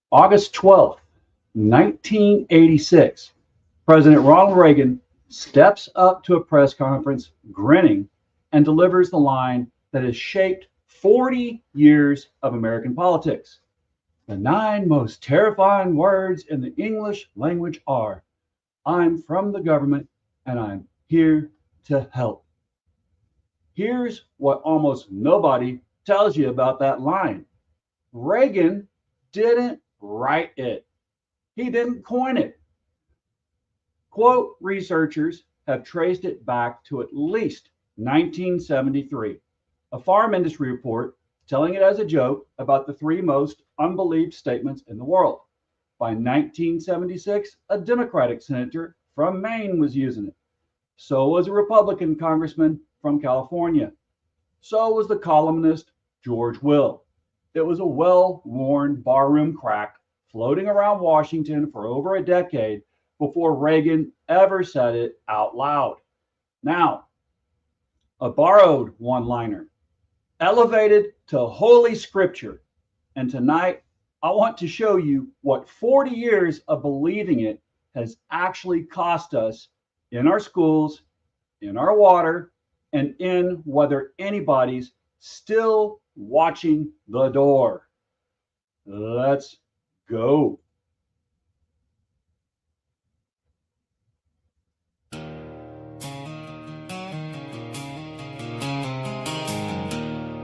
August 12th, 1986, President Ronald Reagan steps up to a press conference grinning and delivers the line that has shaped 40 years of American politics. The 9 most terrifying words in the English language are, "I'm from the government and I'm here to help." Here's what almost nobody tells you about that line. Reagan didn't write it. He didn't coin it. Quote researchers have traced it back to at least 1973, a farm industry report telling it as a joke about the 3 most unbelieved statements in the world. By 1976, a Democratic senator from Maine was using it. So was a Republican congressman from California. So was the columnist George Will. It was a well-worn barroom crack floating around Washington for over a decade before Reagan ever said it out loud. Now, a borrowed one-liner, elevated to Holy Scripture. And tonight, I want to show you what 40 years of believing it has actually cost us in our schools, in our water, and in whether anybody's still watching the door. Let's go.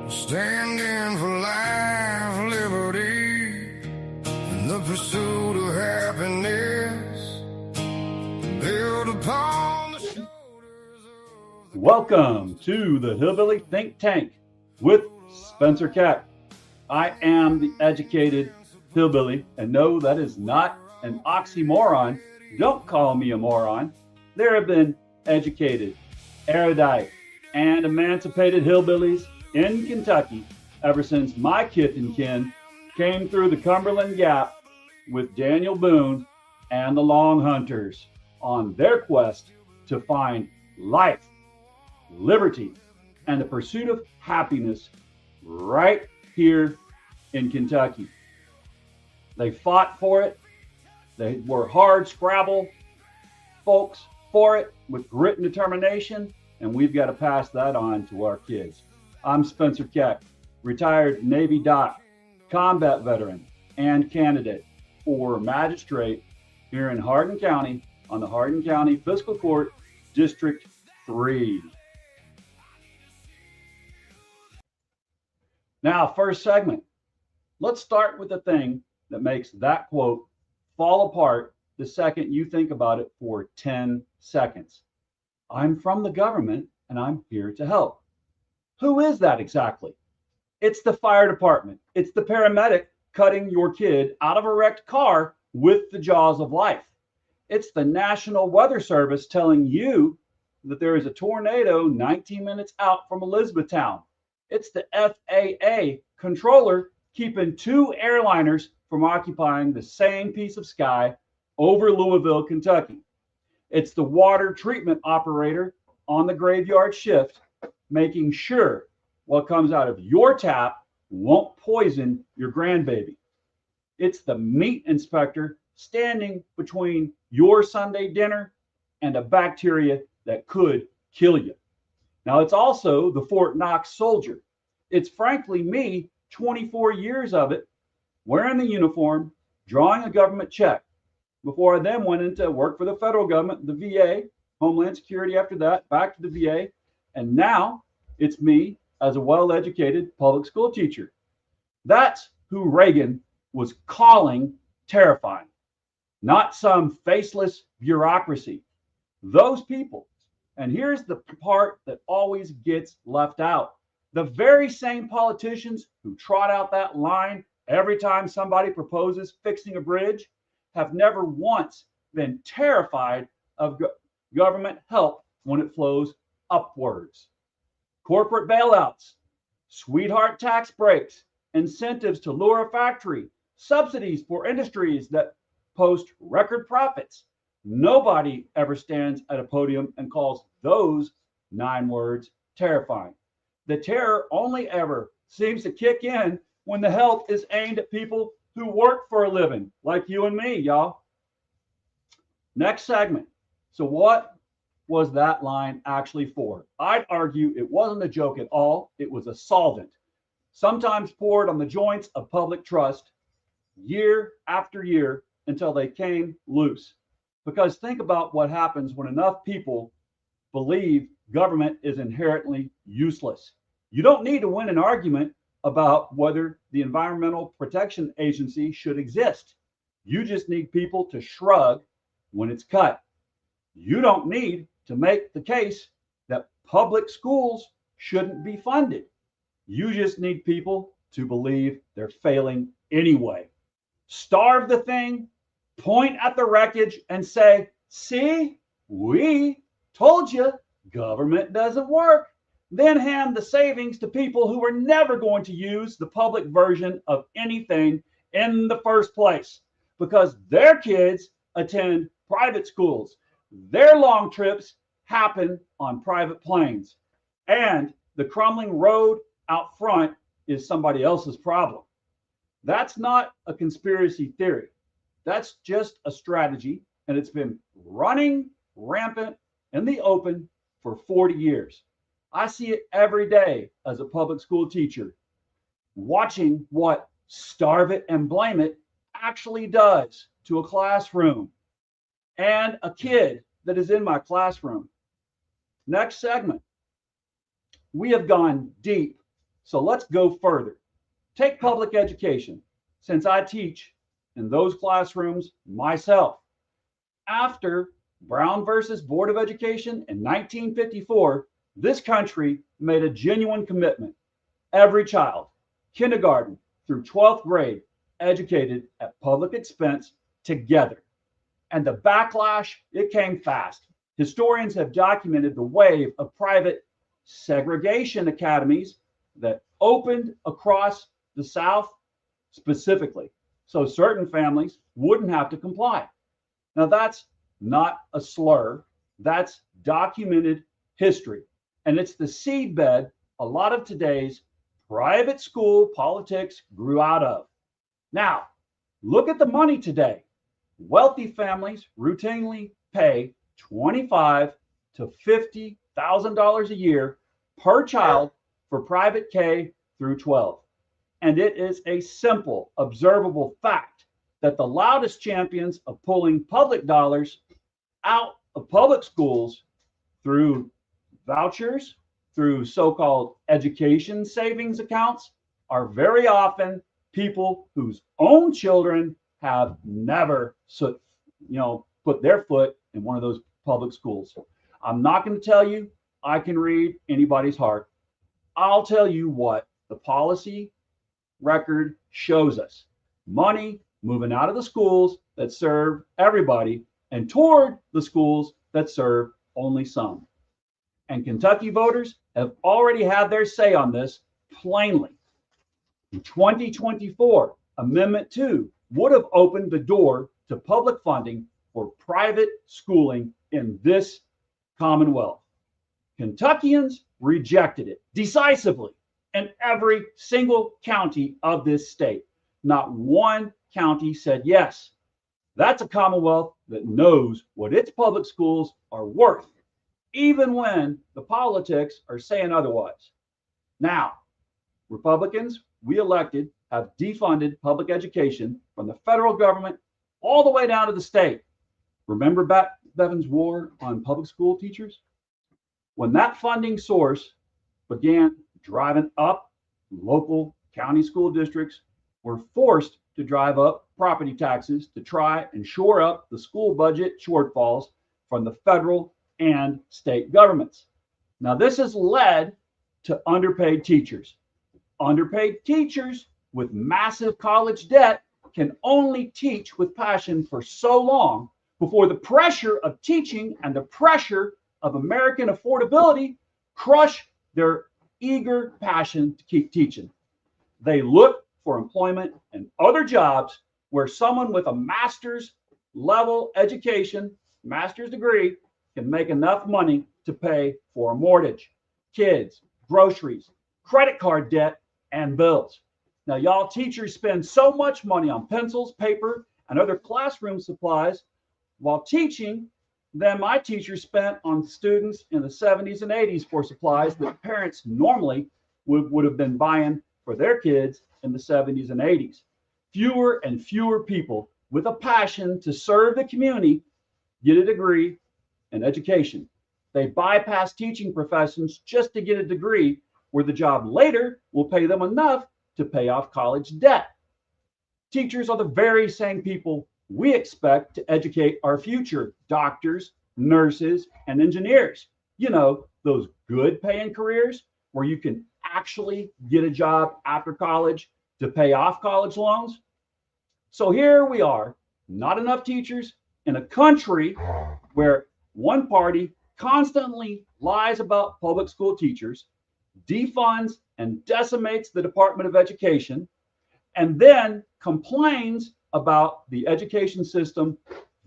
Standing for life, liberty, and the pursuit of happiness, built upon the shoulders of... Welcome to the Hillbilly Think Tank with Spencer Keck. I am the educated hillbilly, and no, that is not an oxymoron. Don't call me a moron. There have been educated, erudite, and emancipated hillbillies in Kentucky ever since my kith and kin came through the Cumberland Gap with Daniel Boone and the Long Hunters on their quest to find life, liberty, and the pursuit of happiness right here in Kentucky. They fought for it. They were hard scrabble folks for it with grit and determination, and we've got to pass that on to our kids. I'm Spencer Keck, retired Navy doc, combat veteran, and candidate for magistrate here in Hardin County on the Hardin County Fiscal Court, District 3. Now, first segment. Let's start with the thing that makes that quote fall apart the second you think about it for 10 seconds. I'm from the government and I'm here to help. Who is that exactly? It's the fire department. It's the paramedic cutting your kid out of a wrecked car with the jaws of life. It's the National Weather Service telling you that there is a tornado 19 minutes out from Elizabethtown. It's the FAA controller keeping 2 airliners from occupying the same piece of sky over Louisville, Kentucky. It's the water treatment operator on the graveyard shift making sure what comes out of your tap won't poison your grandbaby. It's the meat inspector standing between your Sunday dinner and a bacteria that could kill you. Now, it's also the Fort Knox soldier. It's frankly me, 24 years of it, wearing the uniform, drawing a government check before I then went into work for the federal government, the VA, Homeland Security after that, back to the VA. And now it's me as a well-educated public school teacher. That's who Reagan was calling terrifying, not some faceless bureaucracy. Those people, and here's the part that always gets left out, the very same politicians who trot out that line every time somebody proposes fixing a bridge, have never once been terrified of government help when it flows upwards. Corporate bailouts, sweetheart tax breaks, incentives to lure a factory, subsidies for industries that post record profits. Nobody ever stands at a podium and calls those 9 words terrifying. The terror only ever seems to kick in when the help is aimed at people who work for a living, like you and me, y'all. Next segment. So what was that line actually for? I'd argue it wasn't a joke at all. It was a solvent, sometimes poured on the joints of public trust year after year until they came loose. Because think about what happens when enough people believe government is inherently useless. You don't need to win an argument about whether the Environmental Protection Agency should exist. You just need people to shrug when it's cut. You don't need to make the case that public schools shouldn't be funded. You just need people to believe they're failing anyway. Starve the thing, point at the wreckage, and say, see, we told you government doesn't work. Then hand the savings to people who are never going to use the public version of anything in the first place because their kids attend private schools. Their long trips happen on private planes. And the crumbling road out front is somebody else's problem. That's not a conspiracy theory. That's just a strategy, and it's been running rampant in the open for 40 years. I see it every day as a public school teacher, watching what starve it and blame it actually does to a classroom and a kid that is in my classroom. Next segment. We have gone deep, so let's go further. Take public education, since I teach in those classrooms myself. After Brown versus Board of Education in 1954, this country made a genuine commitment. Every child, kindergarten through 12th grade, educated at public expense together. And the backlash, it came fast. Historians have documented the wave of private segregation academies that opened across the South specifically, so certain families wouldn't have to comply. Now, that's not a slur, that's documented history. And it's the seedbed a lot of today's private school politics grew out of. Now, look at the money today. Wealthy families routinely pay $25,000 to $50,000 a year per child for private K through 12. And it is a simple, observable fact that the loudest champions of pulling public dollars out of public schools through vouchers, through so-called education savings accounts, are very often people whose own children have never put their foot in one of those public schools. I'm not going to tell you I can read anybody's heart. I'll tell you what the policy record shows us. Money moving out of the schools that serve everybody and toward the schools that serve only some. And Kentucky voters have already had their say on this plainly. In 2024, Amendment 2 would have opened the door to public funding for private schooling in this Commonwealth. Kentuckians rejected it decisively in every single county of this state. Not one county said yes. That's a Commonwealth that knows what its public schools are worth, even when the politics are saying otherwise. Now, Republicans we elected have defunded public education from the federal government all the way down to the state. Remember Bevan's war on public school teachers? When that funding source began driving up, local county school districts were forced to drive up property taxes to try and shore up the school budget shortfalls from the federal and state governments. Now, this has led to underpaid teachers. Underpaid teachers with massive college debt can only teach with passion for so long before the pressure of teaching and the pressure of American affordability crush their eager passion to keep teaching. They look for employment and other jobs where someone with a master's level education, master's degree, can make enough money to pay for a mortgage, kids, groceries, credit card debt, and bills. Now, y'all teachers spend so much money on pencils, paper, and other classroom supplies while teaching than my teachers spent on students in the 70s and 80s for supplies that parents normally would have been buying for their kids in the 70s and 80s. Fewer and fewer people with a passion to serve the community get a degree in education. They bypass teaching professions just to get a degree where the job later will pay them enough to pay off college debt. Teachers are the very same people we expect to educate our future doctors, nurses, and engineers. You know, those good paying careers where you can actually get a job after college to pay off college loans. So here we are, not enough teachers in a country where one party constantly lies about public school teachers, defunds and decimates the Department of Education, and then complains about the education system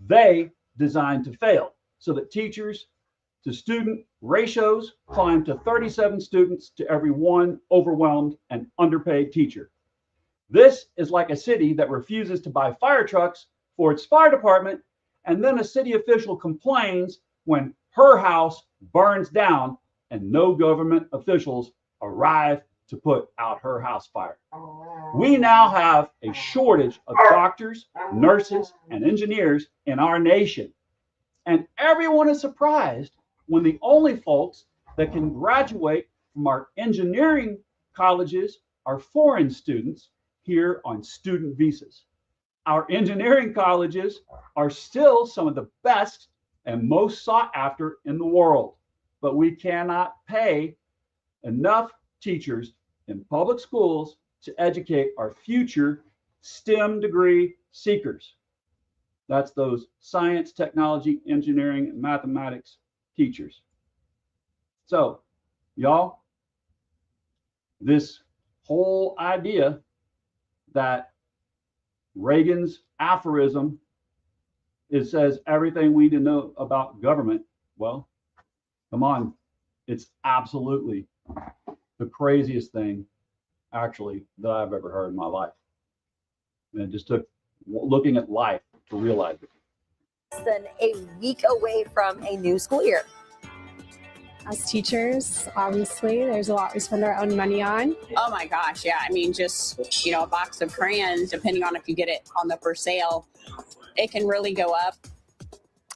they designed to fail, so that teachers to student ratios climb to 37 students to every one overwhelmed and underpaid teacher. This is like a city that refuses to buy fire trucks for its fire department, and then a city official complains when her house burns down and no government officials arrive to put out her house fire. We now have a shortage of doctors, nurses, and engineers in our nation. And everyone is surprised when the only folks that can graduate from our engineering colleges are foreign students here on student visas. Our engineering colleges are still some of the best and most sought after in the world, but we cannot pay enough teachers in public schools to educate our future STEM degree seekers. That's those science, technology, engineering, and mathematics teachers. So, y'all, this whole idea that Reagan's aphorism, it says everything we need to know about government. Well, come on, it's absolutely the craziest thing actually that I've ever heard in my life. And it just took looking at life to realize it. Less than a week away from a new school year. As teachers, obviously, there's a lot we spend our own money on. Oh my gosh, yeah. I mean, just, you know, a box of crayons, depending on if you get it on the for sale, it can really go up.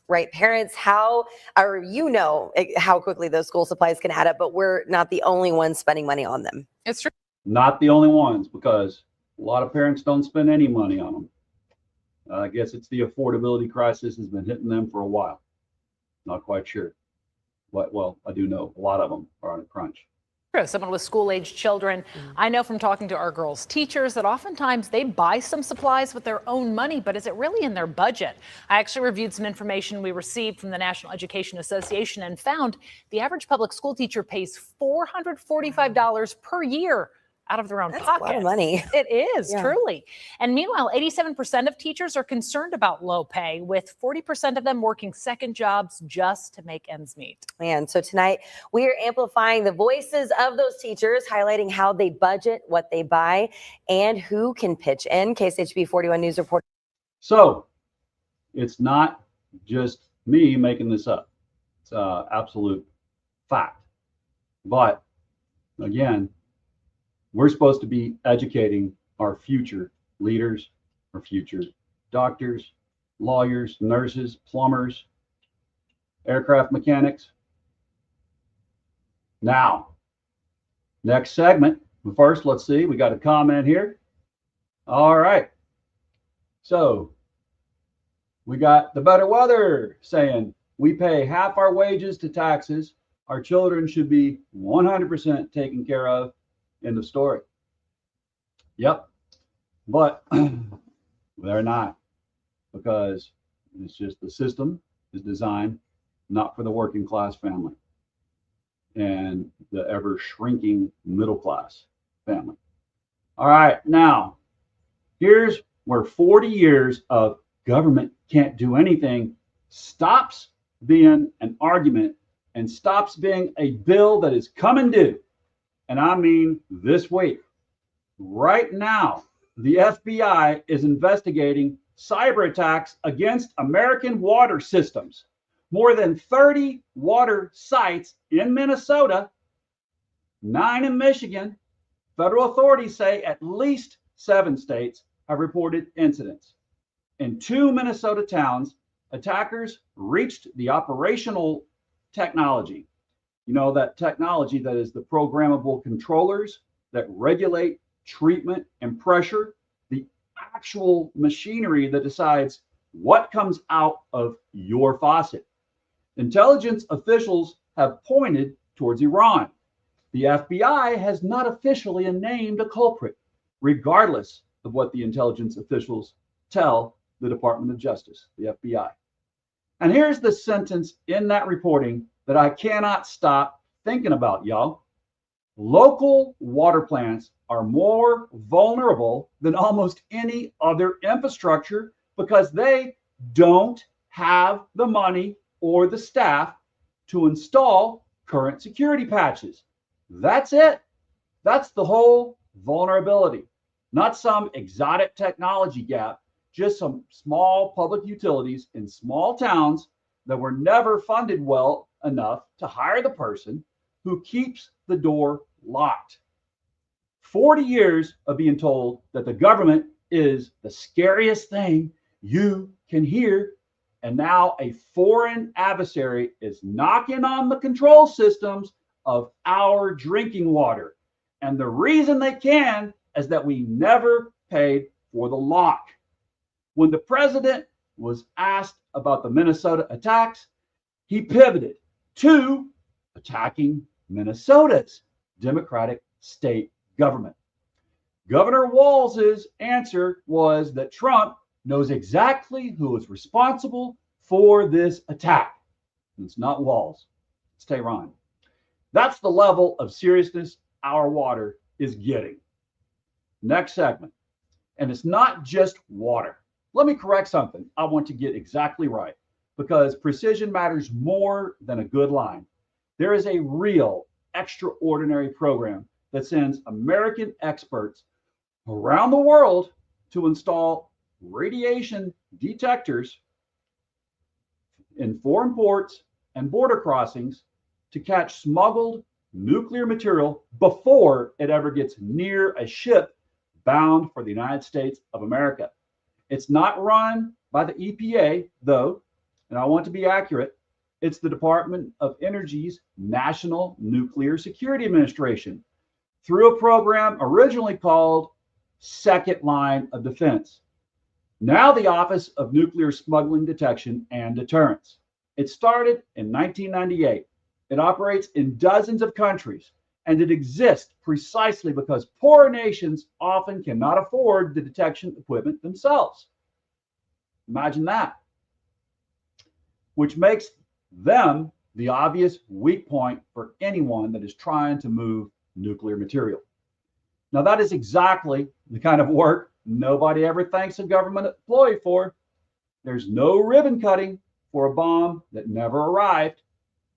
Right, parents, how quickly those school supplies can add up, but we're not the only ones spending money on them. It's true. Not the only ones, because a lot of parents don't spend any money on them. I guess it's the affordability crisis has been hitting them for a while. Not quite sure. But, well, I do know a lot of them are on a crunch. Someone with school-age children. I know from talking to our girls' teachers that oftentimes they buy some supplies with their own money, but is it really in their budget? I actually reviewed some information we received from the National Education Association and found the average public school teacher pays $445 per year out of their own pocket. That's a lot of money. It is, truly. And meanwhile, 87% of teachers are concerned about low pay, with 40% of them working second jobs just to make ends meet. Man, so tonight we are amplifying the voices of those teachers, highlighting how they budget, what they buy, and who can pitch in. KSHB 41 News reporter. So it's not just me making this up. It's absolute fact. But again, we're supposed to be educating our future leaders, our future doctors, lawyers, nurses, plumbers, aircraft mechanics. Now, next segment. First, let's see, we got a comment here. All right. So we got the better weather saying we pay half our wages to taxes. Our children should be 100% taken care of. End of story. Yep, But they're not, because it's just the system is designed not for the working class family and the ever shrinking middle class family. All right, now here's where 40 years of government can't do anything stops being an argument and stops being a bill that is coming due. And I mean this week. Right now, the FBI is investigating cyber attacks against American water systems. More than 30 water sites in Minnesota, 9 in Michigan. Federal authorities say at least 7 states have reported incidents. In 2 Minnesota towns, attackers reached the operational technology. You know, that technology that is the programmable controllers that regulate treatment and pressure, the actual machinery that decides what comes out of your faucet. Intelligence officials have pointed towards Iran. The FBI has not officially named a culprit, regardless of what the intelligence officials tell the Department of Justice, the FBI. And here's the sentence in that reporting that I cannot stop thinking about, y'all. Local water plants are more vulnerable than almost any other infrastructure because they don't have the money or the staff to install current security patches. That's it. That's the whole vulnerability. Not some exotic technology gap, just some small public utilities in small towns that were never funded well enough to hire the person who keeps the door locked. 40 years of being told that the government is the scariest thing you can hear, and now a foreign adversary is knocking on the control systems of our drinking water. And the reason they can is that we never paid for the lock. When the president was asked about the Minnesota attacks, he pivoted to attacking Minnesota's Democratic state government. Governor Walz's answer was that Trump knows exactly who is responsible for this attack. It's not Walz, it's Tehran. That's the level of seriousness our water is getting. Next segment. And it's not just water. Let me correct something I want to get exactly right, because precision matters more than a good line. There is a real extraordinary program that sends American experts around the world to install radiation detectors in foreign ports and border crossings to catch smuggled nuclear material before it ever gets near a ship bound for the United States of America. It's not run by the EPA, though, and I want to be accurate. It's the Department of Energy's National Nuclear Security Administration through a program originally called Second Line of Defense. Now the Office of Nuclear Smuggling Detection and Deterrence. It started in 1998. It operates in dozens of countries, and it exists precisely because poor nations often cannot afford the detection equipment themselves. Imagine that. Which makes them the obvious weak point for anyone that is trying to move nuclear material. Now, that is exactly the kind of work nobody ever thanks a government employee for. There's no ribbon cutting for a bomb that never arrived.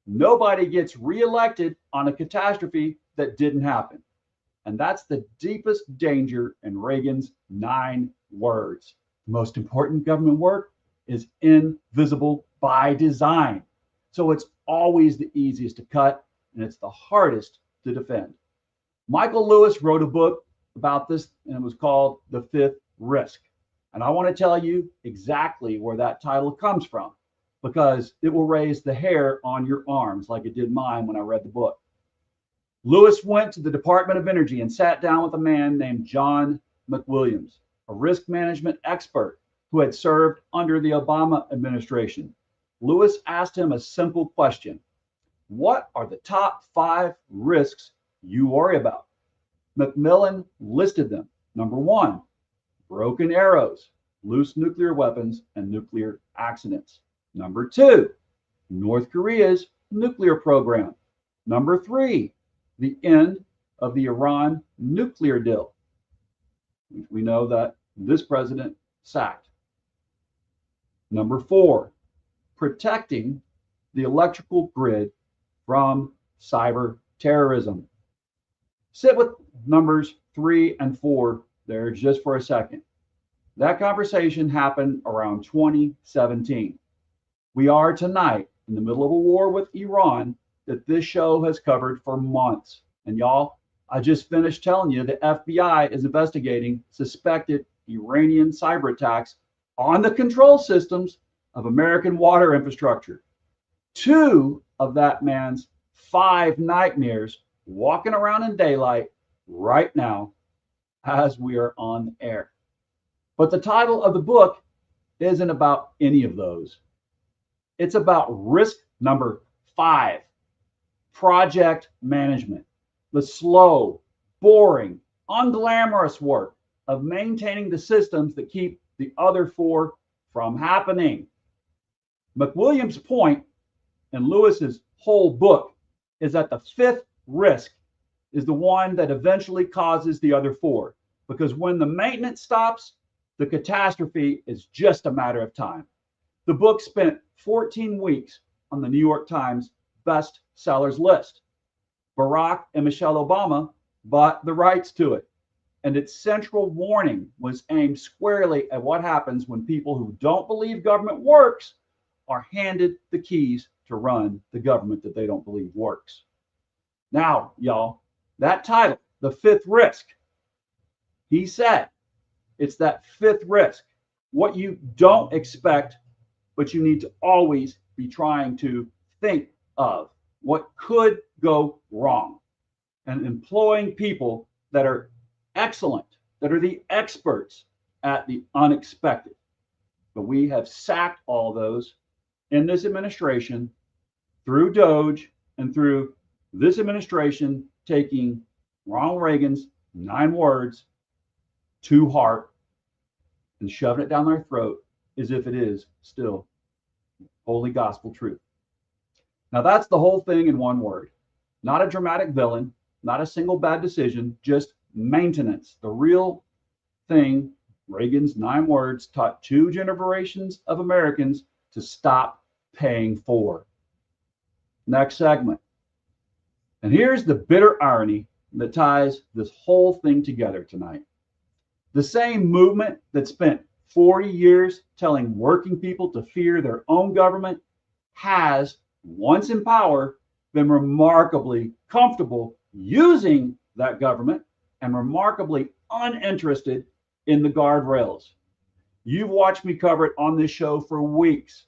Nobody gets reelected on a catastrophe that didn't happen. And that's the deepest danger in Reagan's 9 words. The most important government work is invisible by design. So it's always the easiest to cut, and it's the hardest to defend. Michael Lewis wrote a book about this, and it was called The Fifth Risk. And I want to tell you exactly where that title comes from, because it will raise the hair on your arms like it did mine when I read the book. Lewis went to the Department of Energy and sat down with a man named John McWilliams, a risk management expert who had served under the Obama administration. Lewis asked him a simple question. What are the top 5 risks you worry about? McMillan listed them. Number 1, broken arrows, loose nuclear weapons, and nuclear accidents. Number 2, North Korea's nuclear program. Number 3, the end of the Iran nuclear deal. We know that this president sacked. Number 4, protecting the electrical grid from cyber terrorism. Sit with numbers 3 and 4 there just for a second. That conversation happened around 2017. We are tonight in the middle of a war with Iran that this show has covered for months. And y'all, I just finished telling you the FBI is investigating suspected Iranian cyber attacks on the control systems of American water infrastructure. 2 of that man's 5 nightmares walking around in daylight right now as we are on air. But the title of the book isn't about any of those. It's about risk number 5, project management, the slow, boring, unglamorous work of maintaining the systems that keep the other 4 from happening. McWilliams' point in Lewis's whole book is that the 5th risk is the one that eventually causes the other 4, because when the maintenance stops, the catastrophe is just a matter of time. The book spent 14 weeks on the New York Times best sellers list. Barack and Michelle Obama bought the rights to it, and its central warning was aimed squarely at what happens when people who don't believe government works are handed the keys to run the government that they don't believe works. Now, y'all, that title, The 5th Risk, he said, it's that 5th risk, what you don't expect, but you need to always be trying to think of what could go wrong, and employing people that are excellent, that are the experts at the unexpected. But we have sacked all those in this administration through Doge and through this administration taking Ronald Reagan's 9 words to heart and shoving it down their throat as if it is still holy gospel truth. Now that's the whole thing in one word. Not a dramatic villain, not a single bad decision, just maintenance. The real thing Reagan's 9 words taught 2 generations of Americans to stop paying for. Next segment. And here's the bitter irony that ties this whole thing together tonight. The same movement that spent 40 years telling working people to fear their own government has, once in power, been remarkably comfortable using that government and remarkably uninterested in the guardrails. You've watched me cover it on this show for weeks.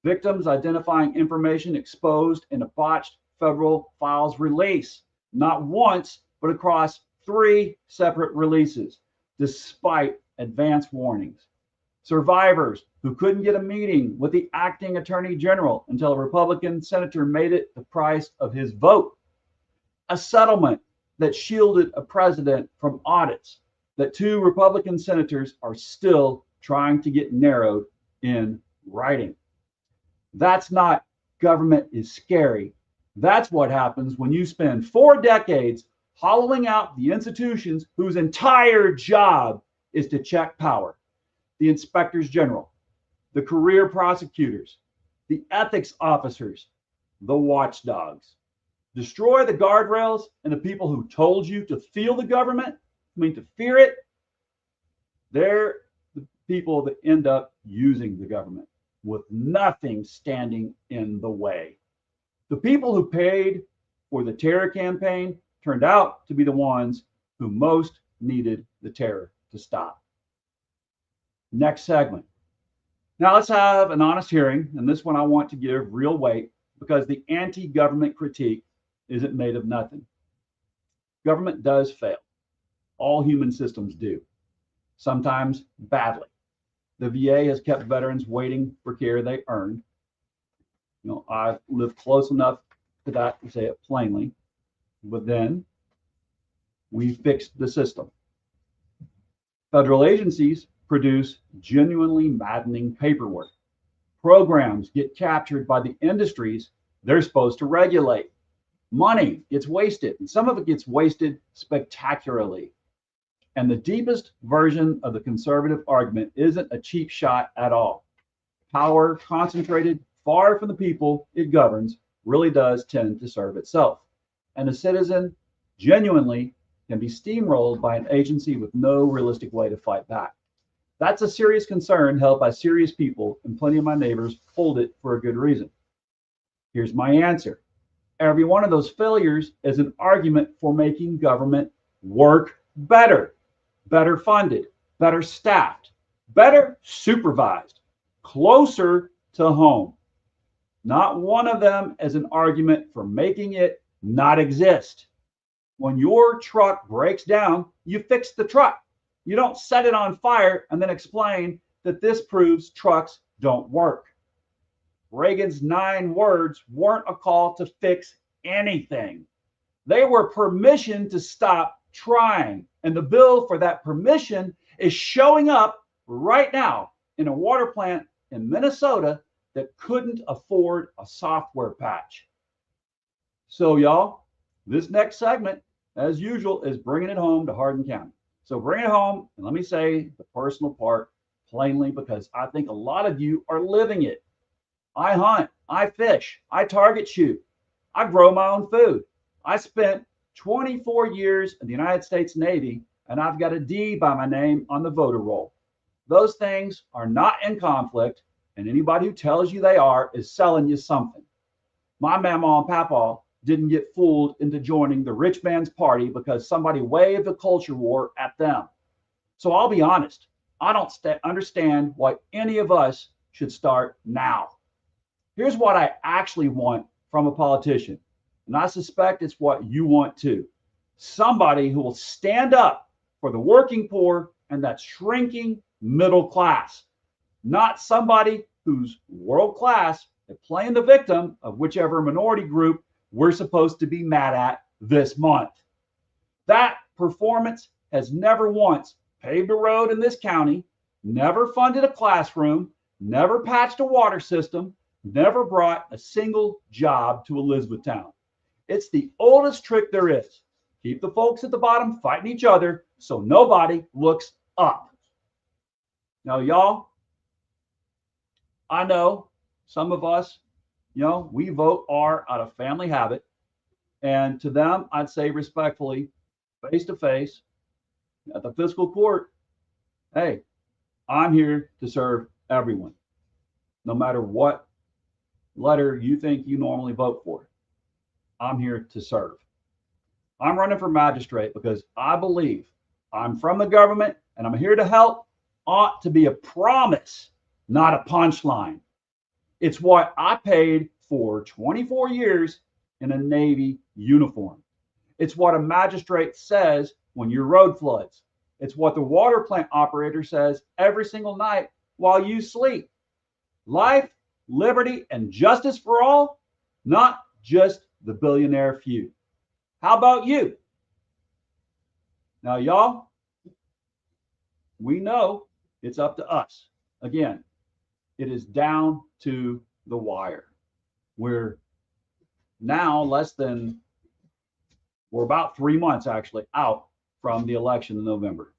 Victims identifying information exposed in a botched federal files release, not once, but across 3 separate releases, despite advance warnings. Survivors who couldn't get a meeting with the acting attorney general until a Republican senator made it the price of his vote. A settlement that shielded a president from audits that 2 Republican senators are still trying to get narrowed in writing. That's not government is scary. That's what happens when you spend 4 decades hollowing out the institutions whose entire job is to check power. The inspectors general, the career prosecutors, the ethics officers, the watchdogs. Destroy the guardrails and the people who told you to feel the government, to fear it. They're the people that end up using the government with nothing standing in the way. The people who paid for the terror campaign turned out to be the ones who most needed the terror to stop. Next segment. Now let's have an honest hearing, and this one I want to give real weight because the anti-government critique isn't made of nothing. Government does fail. All human systems do, sometimes badly. The VA has kept veterans waiting for care they earned. I've lived close enough to that to say it plainly, but then we fixed the system. Federal agencies produce genuinely maddening paperwork. Programs get captured by the industries they're supposed to regulate. Money gets wasted, and some of it gets wasted spectacularly. And the deepest version of the conservative argument isn't a cheap shot at all. Power concentrated far from the people it governs really does tend to serve itself. And the citizen genuinely can be steamrolled by an agency with no realistic way to fight back. That's a serious concern held by serious people, and plenty of my neighbors hold it for a good reason. Here's my answer. Every one of those failures is an argument for making government work better, better funded, better staffed, better supervised, closer to home. Not one of them is an argument for making it not exist. When your truck breaks down, you fix the truck. You don't set it on fire and then explain that this proves trucks don't work. Reagan's 9 words weren't a call to fix anything. They were permission to stop trying. And the bill for that permission is showing up right now in a water plant in Minnesota that couldn't afford a software patch. So y'all, this next segment, as usual, is bringing it home to Hardin County. So bring it home, and let me say the personal part plainly, because I think a lot of you are living it. I hunt, I fish, I target shoot, I grow my own food. I spent 24 years in the United States Navy, and I've got a D by my name on the voter roll. Those things are not in conflict, and anybody who tells you they are is selling you something. My mama and papa didn't get fooled into joining the rich man's party because somebody waved a culture war at them. So I'll be honest, I don't understand why any of us should start now. Here's what I actually want from a politician, and I suspect it's what you want too. Somebody who will stand up for the working poor and that shrinking middle class, not somebody who's world class at playing the victim of whichever minority group we're supposed to be mad at this month. That performance has never once paved a road in this county, never funded a classroom, never patched a water system, never brought a single job to Elizabethtown. It's the oldest trick there is. Keep the folks at the bottom fighting each other so nobody looks up. Now, y'all, I know some of us, we vote R out of family habit. And to them, I'd say respectfully, face to face, at the fiscal court, hey, I'm here to serve everyone, no matter what letter you think you normally vote for. I'm here to serve. I'm running for magistrate because I believe I'm from the government and I'm here to help ought to be a promise, not a punchline. It's what I paid for 24 years in a Navy uniform. It's what a magistrate says when your road floods. It's what the water plant operator says every single night while you sleep. Life, liberty, and justice for all, not just the billionaire few. How about you? Now, y'all, we know it's up to us. Again, it is down to the wire. We're now we're about 3 months actually out from the election in November.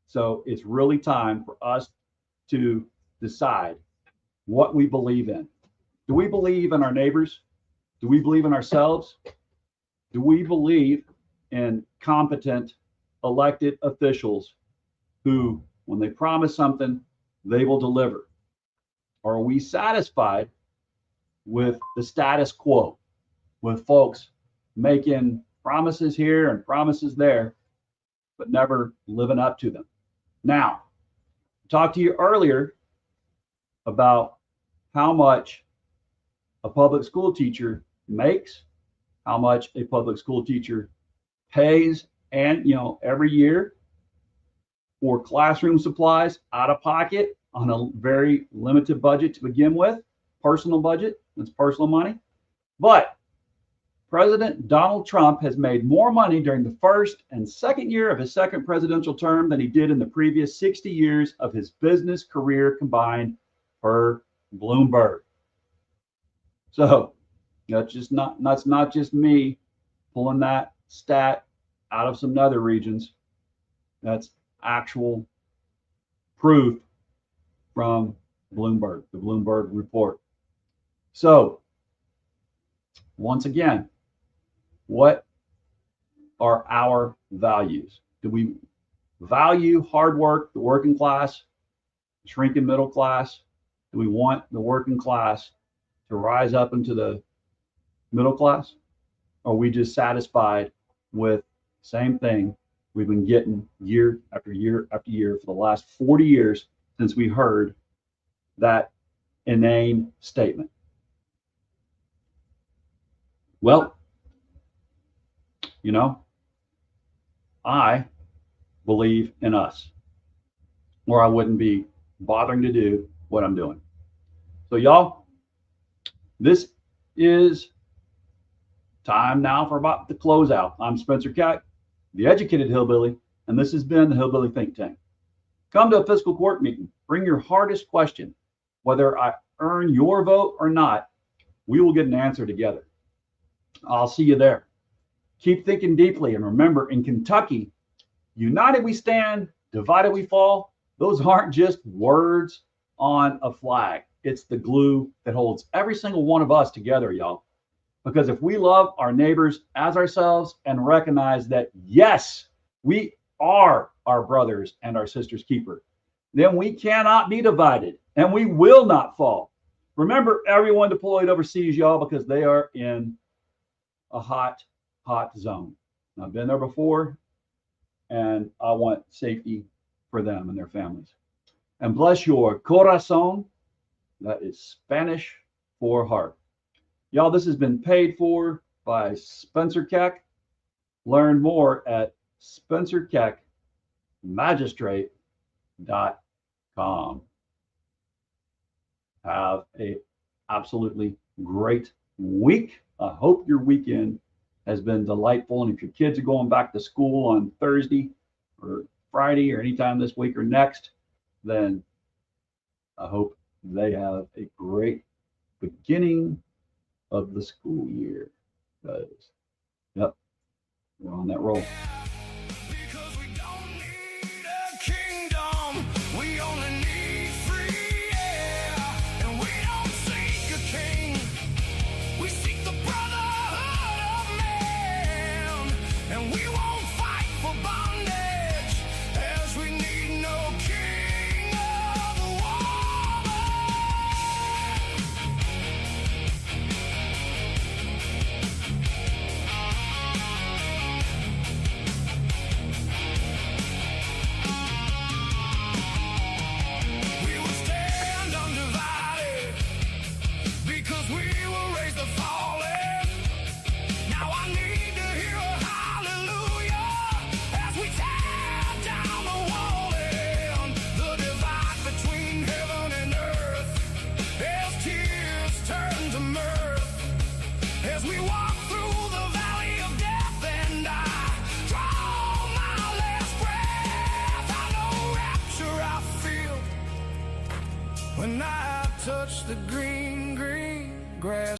So it's really time for us to decide what we believe in. Do we believe in our neighbors? Do we believe in ourselves? Do we believe in competent elected officials who, when they promise something, they will deliver? Or are we satisfied with the status quo, with folks making promises here and promises there, but never living up to them? Now, I talked to you earlier about how much a public school teacher makes, how much a public school teacher pays, and every year for classroom supplies out of pocket on a very limited budget to begin with, personal budget, it's personal money. But President Donald Trump has made more money during the first and second year of his second presidential term than he did in the previous 60 years of his business career combined, per Bloomberg. So that's not just me pulling that stat out of some other regions. That's actual proof from Bloomberg, the Bloomberg report. So once again, what are our values? Do we value hard work, the working class, shrinking middle class? Do we want the working class to rise up into the middle class? Or are we just satisfied with the same thing we've been getting year after year after year for the last 40 years since we heard that inane statement? Well, you know, I believe in us, or I wouldn't be bothering to do what I'm doing. So y'all, this is time now for about the closeout. I'm Spencer Keck, the educated hillbilly, and this has been the Hillbilly Think Tank. Come to a fiscal court meeting, bring your hardest question. Whether I earn your vote or not, we will get an answer together. I'll see you there. Keep thinking deeply, and remember, in Kentucky, united we stand, divided we fall. Those aren't just words on a flag. It's the glue that holds every single one of us together, y'all. Because if we love our neighbors as ourselves and recognize that, yes, we are our brothers and our sisters' keeper, then we cannot be divided and we will not fall. Remember everyone deployed overseas, y'all, because they are in a hot zone. I've been there before, and I want safety for them and their families. And bless your corazón. That is Spanish for heart. Y'all, this has been paid for by Spencer Keck. Learn more at spencerkeckmagistrate.com. Have a absolutely great week. I hope your weekend has been delightful. And if your kids are going back to school on Thursday or Friday or anytime this week or next, then I hope they have a great beginning of the school year. Because, yep, we're on that roll. Because we don't need a kingdom, we only need free air. And we don't seek a king, we seek the brotherhood of man. And we won't fight for bondage, as we need no king of the We will stand undivided, because we will raise the fallen. Now I need to hear a hallelujah as we tear down the wall and the divide between heaven and earth, as tears turn to mirth, as we walk through the valley of death and I draw my last breath. I know rapture I feel when I touch the green grass.